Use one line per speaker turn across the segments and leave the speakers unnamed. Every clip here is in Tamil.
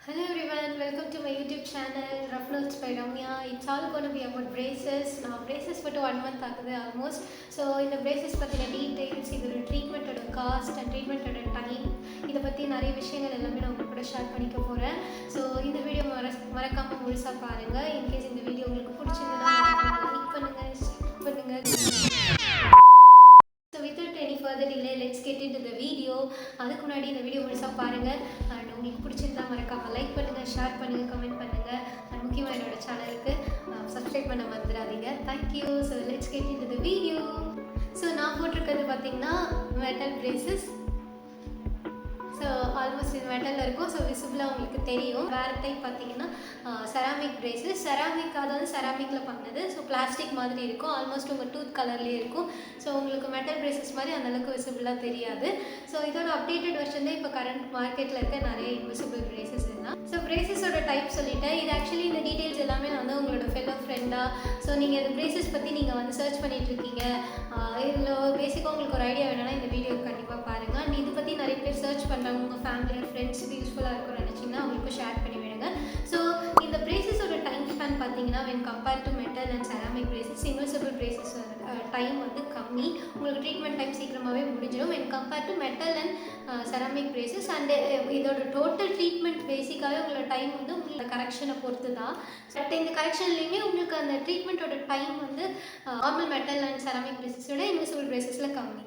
Hello everyone, welcome to my YouTube channel Rough Notes by Ramya. It's all going to be about braces. Now braces for 1 month ஆகுது almost. So இந்த braces பற்றின டீட்டெயில்ஸ், இதோட ட்ரீட்மெண்ட்டோட காஸ்ட் அண்ட் ட்ரீட்மெண்ட்டோட டைம், இதை பற்றி நிறைய விஷயங்கள் எல்லாமே நான் உங்க கூட ஷேர் பண்ணிக்க போகிறேன். ஸோ இந்த வீடியோ மறக்காமல் முழுசாக பாருங்கள். இன்கேஸ் இந்த வீடியோ உங்களுக்கு பிடிச்சிருந்ததுன்னா லைக் பண்ணுங்கள், ஷேர் பண்ணுங்கள். So without any further delay, let's get into the video. அதுக்கு முன்னாடி இந்த வீடியோ முழுசாக பாருங்கள். அண்ட் உங்களுக்கு பிடிச்சிருந்தா மறக்காமல் லைக் பண்ணுங்கள், ஷேர் பண்ணுங்கள், கமெண்ட் பண்ணுங்கள். அண்ட் முக்கியமாக என்னோட சேனலுக்கு சப்ஸ்கிரைப் பண்ண மறந்துடாதீங்க. Thank you. So let's get into the video. So நான் போட்டிருக்கிறது பார்த்தீங்கன்னா மெட்டல் பிரேசஸ். ஸோ ஆல்மோஸ்ட் இது மெட்டலில் இருக்கும். ஸோ விசிபிளாக உங்களுக்கு தெரியும். வேறு டைப் பார்த்தீங்கன்னா செராமிக் பிரேசஸ். செராமிக் அதாவது செராமிக்கில் பண்ணது. ஸோ பிளாஸ்டிக் மாதிரி இருக்கும். ஆல்மோஸ்ட் உங்கள் டூத் கலர்லேயே இருக்கும். ஸோ உங்களுக்கு மெட்டல் பிரேசஸ் மாதிரி அந்தளவுக்கு விசிபிளாக தெரியாது. ஸோ இதோட அப்டேட்டட் வெர்ஷன் தான் இப்போ கரண்ட் மார்க்கெட்டில் இருக்க நிறைய இன்விசிபிள் பிரேசஸ் தான். ஸோ பிரேசஸோட டைப் சொல்லிட்டேன். இது ஆக்சுவலி இந்த டீட்டெயில்ஸ் எல்லாமே நான் வந்து உங்களோட ஃபெல்லோ ஃப்ரெண்டாக, ஸோ நீங்கள் இந்த பிரேசஸ் பற்றி நீங்கள் வந்து சர்ச் பண்ணிகிட்ருக்கீங்க, இதில் பேசிக்காக உங்களுக்கு ஒரு ஐடியா வேணும்னா இந்த வீடியோ கண்டிப்பாக பாருங்கள். அண்ட் இதை பற்றி நிறைய பேர் சர்ச் பண்ணுறாங்க. உங்கள் ஃபேமிலி ஃப்ரெண்ட்ஸுக்கு யூஸ்ஃபுல்லாக இருக்கும்னு நினச்சிங்கன்னா அவங்களுக்கும் ஷேர் பண்ணி விடுங்க. ஸோ இந்த பிரேசஸோட டைம் ஸ்பேன் பார்த்தீங்கன்னா when compared to metal and ceramic braces, invisible braces time வந்து கம்மி. உங்களுக்கு ட்ரீட்மெண்ட் டைம் சீக்கிரமாகவே முடிஞ்சிடும் when compared to metal and ceramic braces. And இதோட டோட்டல் ட்ரீட்மெண்ட் பேசிக்காகவே உங்களோட டைம் வந்து உங்களோட கரெக்ஷனை பொறுத்து தான். பட் இந்த கரெக்ஷன்லேயுமே உங்களுக்கு அந்த ட்ரீட்மெண்ட்டோட டைம் வந்து நார்மல் மெட்டல் அண்ட் செராமிக் பிரேசஸோட இன்விசிபிள் பிரேசஸில் கம்மி.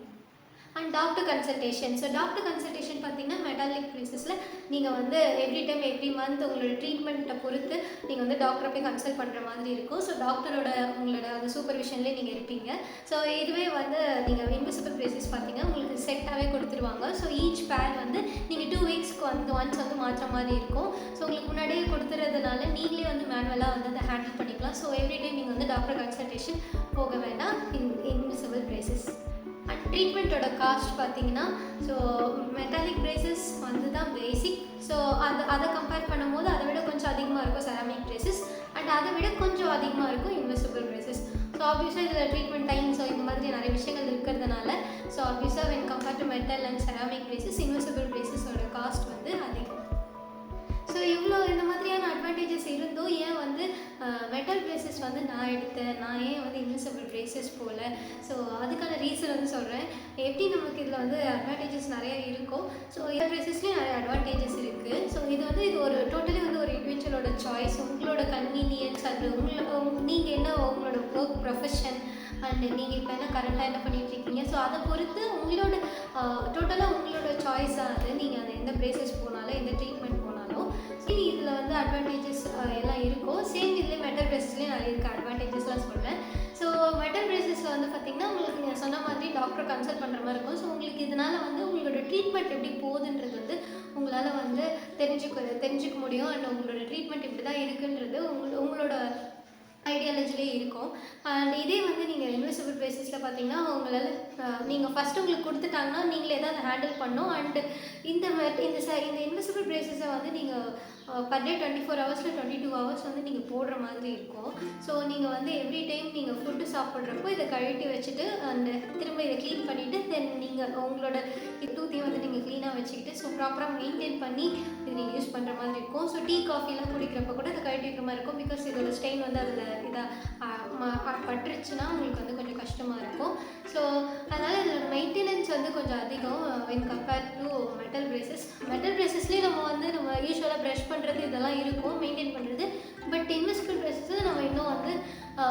And doctor consultation. So doctor consultation பார்த்தீங்கன்னா மெட்டாலிக் பிரேசஸில் நீங்கள் வந்து எவ்ரி டைம் எவ்ரி மந்த் உங்களோட ட்ரீட்மெண்ட்டை பொறுத்து நீங்கள் வந்து டாக்டரை போய் கன்சல்ட் பண்ணுற மாதிரி இருக்கும். ஸோ டாக்டரோட உங்களோட அந்த சூப்பர்விஷன்லேயே நீங்கள் இருப்பீங்க. ஸோ இதுவே வந்து நீங்கள் இன்விசிபிள் பிரேசஸ் பார்த்தீங்கன்னா உங்களுக்கு செட்டாகவே கொடுத்துருவாங்க. ஸோ ஈச் பேர் வந்து நீங்கள் 2 வீக்ஸ்க்கு வந்து ஒன்ஸ் வந்து மாற்ற மாதிரி இருக்கும். ஸோ உங்களுக்கு முன்னாடியே கொடுத்துறதுனால நீங்களே வந்து மேனுவலாக வந்து அதை ஹேண்டில் பண்ணிக்கலாம். ஸோ எவ்ரி டைம் நீங்கள் வந்து டாக்டர் கன்சல்டேஷன் போக வேண்டாம் இன்விசிபிள் பிரேசஸ். அண்ட் ட்ரீட்மெண்ட்டோட காஸ்ட் பார்த்தீங்கன்னா, ஸோ மெட்டாலிக் பிரேசஸ் வந்து தான் பேசிக். ஸோ அதை கம்பேர் பண்ணும்போது அதை விட கொஞ்சம் அதிகமாக இருக்கும் செராமிக் பிரேசஸ். அண்ட் அதை விட கொஞ்சம் அதிகமாக இருக்கும் இன்விசிபிள் பிரேசஸ். ஸோ ஆப்வியஸாக இதில் ட்ரீட்மெண்ட் டைம், ஸோ இந்த மாதிரி நிறைய விஷயங்கள் இருக்கிறதுனால, ஸோ ஆப்வியஸாக when compared to metal and ceramic braces, invisible பிரேசஸோட காஸ்ட் வந்து அதிகம். ஸோ இவ்வளோ இந்த மாதிரியான அட்வான்டேஜஸ் இருந்தும் ஏன் வந்து மெட்டல் பிரேசஸ் வந்து நான் எடுத்தேன், நான் ஏன் வந்து இன்விசிபிள் பிரேசஸ் போகல? ஸோ அதுக்கான ரீசன் வந்து சொல்கிறேன். எப்படி நமக்கு இதில் வந்து அட்வான்டேஜஸ் நிறையா இருக்கும். ஸோ இந்த பிரேசஸ்லேயும் நிறைய அட்வான்டேஜஸ் இருக்குது. ஸோ இது ஒரு டோட்டலி வந்து ஒரு இண்டிவிஜுவலோட சாய்ஸ், உங்களோட கன்வீனியன்ஸ், அது நீங்கள் என்ன உங்களோட ஒர்க் ப்ரொஃபஷன் அண்ட் நீங்கள் இப்போ என்ன கரண்ட்டாக என்ன பண்ணிகிட்ருக்கீங்க, ஸோ அதை பொறுத்து உங்களோட டோட்டலாக உங்களோட சாய்ஸாக அது நீங்கள் அந்த எந்த பிரேசஸ் போனாலும் எந்த ட்ரீட்மெண்ட் போனாலும் இதில் வந்து அட்வான்டேஜஸ் எல்லாம் இருக்கும். சேம் இதுலேயே மெட்டல் பிரேசஸ்லேயும் நிறைய இருக்குது அட்வான்டேஜஸ்லாம் சொல்கிறேன். ஸோ மெட்டல் பிரேசஸில் வந்து பார்த்திங்கன்னா உங்களுக்கு நீங்கள் சொன்ன மாதிரி டாக்டர் கன்சல்ட் பண்ணுற மாதிரி இருக்கும். ஸோ உங்களுக்கு இதனால் வந்து உங்களோட ட்ரீட்மெண்ட் எப்படி போகுதுன்றது வந்து உங்களால் வந்து தெரிஞ்சுக்க முடியும். அண்ட் உங்களோட ட்ரீட்மெண்ட் இப்படி தான் இருக்குன்றது உங்களோட ஐடியாலஜிலே இருக்கும். அண்ட் இதே வந்து நீங்கள் இன்விசிபிள் பிரேசஸில் பார்த்தீங்கன்னா உங்களால் நீங்கள் ஃபஸ்ட்டு உங்களுக்கு கொடுத்துட்டாங்கன்னா நீங்களே தான் அதை ஹேண்டில் பண்ணணும். அண்டு இந்த இன்விசிபிள் பிரேசஸை வந்து நீங்கள் பர் டே 24 ஹவர்ஸில் 22 ஹவர்ஸ் வந்து நீங்கள் போடுற மாதிரி இருக்கும். ஸோ நீங்கள் வந்து எவ்ரி டைம் நீங்கள் ஃபுட்டு சாப்பிட்றப்போ இதை கழட்டி வச்சுட்டு அண்டு திரும்ப இதை க்ளீன் பண்ணிவிட்டு தென் நீங்கள் உங்களோட டூத்தையும் வந்து நீங்கள் க்ளீனாக வச்சுக்கிட்டு ஸோ ப்ராப்பராக மெயின்டைன் பண்ணி இது நீங்கள் யூஸ் பண்ணுற மாதிரி இருக்கும். ஸோ டீ காஃபிலாம் குடிக்கிறப்ப கூட அதை கழட்டி வைக்கிற மாதிரி இருக்கும். பிகாஸ் இதோட ஸ்டெயின் வந்து அதில் பட்டுருச்சுன்னா உங்களுக்கு வந்து கொஞ்சம் கஷ்டமாக இருக்கும். ஸோ அதனால் இதில் மெயின்டெனன்ஸ் வந்து கொஞ்சம் அதிகம் when compared to metal braces. மெட்டல் பிரேசஸ்லேயே நம்ம யூஸ்வலாக ப்ரஷ் பண்ணுறது இதெல்லாம் இருக்கும் மெயின்டைன் பண்ணுறது. பட் இன்விசிபிள் பிரேசஸ் நம்ம இன்னும் வந்து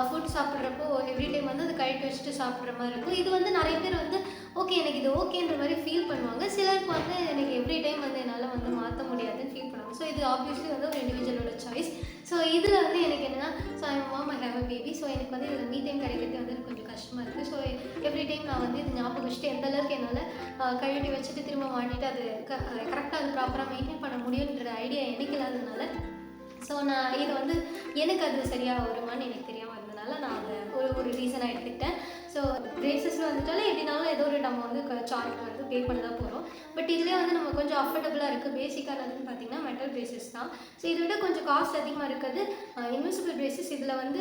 ஃபுட் சாப்பிட்றப்போ எவ்ரி டைம் வந்து அதை கழட்டி வச்சுட்டு சாப்பிட்ற மாதிரி இருக்கும். இது வந்து நிறைய பேர் வந்து ஓகே எனக்கு இது ஓகேன்ற மாதிரி ஃபீல் பண்ணுவாங்க. சிலருக்கு வந்து எனக்கு எவ்ரி டைம் வந்து என்னால் வந்து மாற்ற முடியாதுன்னு ஃபீல் பண்ணுவாங்க. ஸோ இது ஆப்வியஸ்லி வந்து ஒரு இண்டிவிஜுவலோட சாய்ஸ். ஸோ இதில் வந்து எனக்கு என்னென்னா, so mom I have a baby. So எனக்கு வந்து இதில் மீ டைம் கிடைக்கிறது வந்து எனக்கு கொஞ்சம் கஷ்டமாக இருக்குது. ஸோ எவ்ரி டைம் நான் வந்து இது ஞாபகம் வச்சுட்டு எந்த அளவுக்கு என்னால் கழட்டி வச்சுட்டு திரும்ப மாட்டிட்டு அது கரெக்டாக அது ப்ராப்பராக மெயின்டைன் பண்ண முடியுன்ற ஐடியா எனக்கு இல்லாததுனால, ஸோ நான் இது வந்து எனக்கு அது சரியாக வருமானு எனக்கு தெரியாமல் இருந்ததுனால நான் அதை ஒரு ரீசனாக எடுத்துக்கிட்டேன். ஸோ பிரேசஸில் வந்துட்டாலும் எப்படினாலும் ஏதோ ஒரு நம்ம வந்து சார்ஜ் வந்து பே பண்ண தான் போகிறோம். பட் இதுலேயே வந்து நம்ம கொஞ்சம் அஃபோர்டபுளாக இருக்குது. பேசிக்கானதுன்னு பார்த்தீங்கன்னா மெட்டல் பிரேசஸ் தான். ஸோ இதை விட கொஞ்சம் காஸ்ட் அதிகமாக இருக்குது இன்விசிபிள் பிரேசஸ். இதில் வந்து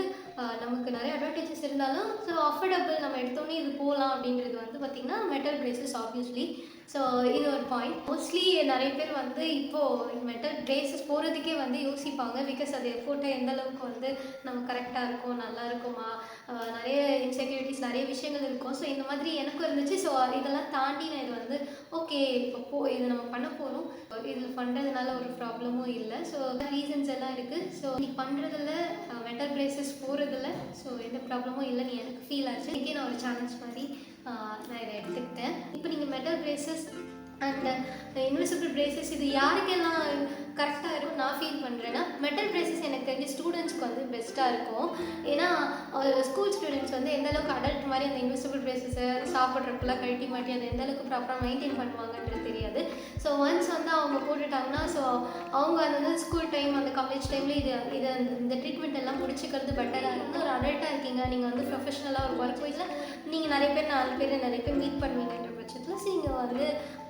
நமக்கு நிறைய அட்வான்டேஜஸ் இருந்தாலும் ஸோ அஃபோர்டபுள் நம்ம எடுத்தோன்னே இது போகலாம் அப்படின்றது வந்து பார்த்திங்கன்னா மெட்டல் பிரேசஸ் ஆப்வியஸ்லி. ஸோ இது ஒரு பாயிண்ட். மோஸ்ட்லி நிறைய பேர் வந்து இப்போது மெட்டல் பிரேசஸ் போகிறதுக்கே வந்து யோசிப்பாங்க. பிகாஸ் அது எஃபோர்ட்டை எந்த அளவுக்கு வந்து நம்ம கரெக்டாக இருக்கும், நல்லா இருக்குமா, நிறைய இன்செக்யூரிட்டிஸ், நிறைய விஷயங்கள் இருக்கும். ஸோ இந்த மாதிரி எனக்கும் இருந்துச்சு. ஸோ இதெல்லாம் தாண்டி நான் இது வந்து ஓகே இப்போ இது நம்ம பண்ண போகிறோம், இதில் பண்ணுறதுனால ஒரு ப்ராப்ளமும் இல்லை. ஸோ ரீசன்ஸ் எல்லாம் இருக்குது. ஸோ நீ பண்ணுறதில்ல, மெட்டல் பிரேசஸ் போகிறதில்ல, ஸோ எந்த ப்ராப்ளமும் இல்லைன்னு எனக்கு ஃபீல் ஆச்சு. இன்றைக்கி நான் ஒரு சேலஞ்ச் மாதிரி நான் இதை எடுத்துக்கிட்டேன். இப்போ நீங்கள் metal braces and invisible braces இது யாருக்கெல்லாம் கரெக்டாக இருக்கும் நான் ஃபீல் பண்ணுறேன்னா, மெட்டல் பிரேசஸ் எனக்கு தெரிஞ்சு ஸ்டூடெண்ட்ஸ்க்கு வந்து பெஸ்ட்டாக இருக்கும். ஏன்னா ஸ்கூல் ஸ்டூடெண்ட்ஸ் வந்து எந்த அளவுக்கு அடல்ட் மாதிரி அந்த இன்விசிபிள் பிரேசஸை சாப்பிட்றப்பெல்லாம் கழட்டி மாட்டி அதை எந்த அளவுக்கு ப்ராப்பராக மெயின்டைன் பண்ணுவாங்கன்றது தெரியாது. ஸோ ஒன்ஸ் வந்து அவங்க போட்டுட்டாங்கன்னா, ஸோ அவங்க அந்த ஸ்கூல் டைம், அந்த காலேஜ் டைமில் இதை இந்த ட்ரீட்மெண்ட் எல்லாம் முடிச்சுக்கிறது பெட்டராக இருக்குது. ஒரு அடல்ட்டாக இருக்கீங்க, நீங்கள் வந்து ப்ரொஃபஷனலாக ஒரு ஒர்க் போயிட்டு நீங்கள் நிறைய பேர் 4 பேர் நிறைய பேர் மீட் பண்ணுவீங்கன்ற பட்சத்தில் நீங்கள் வந்து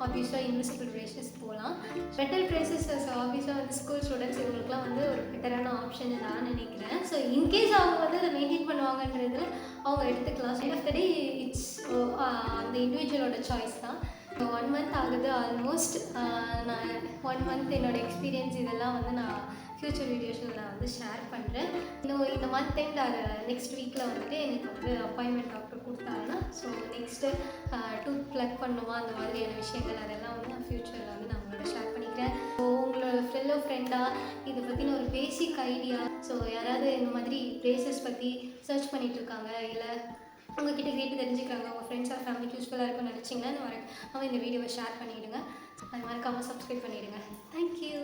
ஆப்வியஸாக இன்விசிபிள் பிரேசஸ் போகலாம். மெட்டல் பிரேசஸ் ஆப்வியஸாக வந்து ஸ்கூல் ஸ்டூடெண்ட்ஸ் இவங்களுக்குலாம் வந்து ஒரு பெட்டரான ஆப்ஷன் நான் நினைக்கிறேன். ஸோ இன்கேஸ் அவங்க வந்து அதை மெயின்டைன் பண்ணுவாங்கன்றதுல அவங்க எடுத்துக்கலாம். End of the day it's அந்த இண்டிவிஜுவலோட சாய்ஸ் தான். 1 மந்த் ஆகுது ஆல்மோஸ்ட். நான் 1 மந்த் என்னோடய எக்ஸ்பீரியன்ஸ் இதெல்லாம் வந்து நான் ஃப்யூச்சர் வீடியோஸில் நான் வந்து ஷேர் பண்ணுறேன். இன்னும் இந்த மந்த் எண்ட் நெக்ஸ்ட் வீக்கில் வந்துட்டு எனக்கு வந்து அப்பாயின்மெண்ட் டாக்டர் கொடுத்தாங்கன்னா, ஸோ நெக்ஸ்ட்டு டூத் ப்ளக் பண்ணுமா, அந்த மாதிரியான விஷயங்கள் அதெல்லாம் வந்து நான் ஃப்யூச்சரில் வந்து நான் உங்களோட ஷேர் பண்ணிக்கிறேன். ஸோ உங்களோட ஃப்ரெண்டாக இதை பற்றின ஒரு பேசிக் ஐடியா, ஸோ யாராவது இந்த மாதிரி பிளேசஸ் பற்றி சர்ச் பண்ணிகிட்ருக்காங்க, இல்லை உங்கள்கிட்ட கேட்டு தெரிஞ்சுக்கிறாங்க, உங்கள் ஃப்ரெண்ட்ஸ் ஆர் ஃபேமிலிக்கு யூஸ்ஃபுல்லாக இருக்கும்னு நினச்சிங்கன்னா இந்த வீடியோவை ஷேர் பண்ணிவிடுங்க. அது மறக்காமல் சப்ஸ்கிரைப் பண்ணிவிடுங்க. தேங்க்யூ.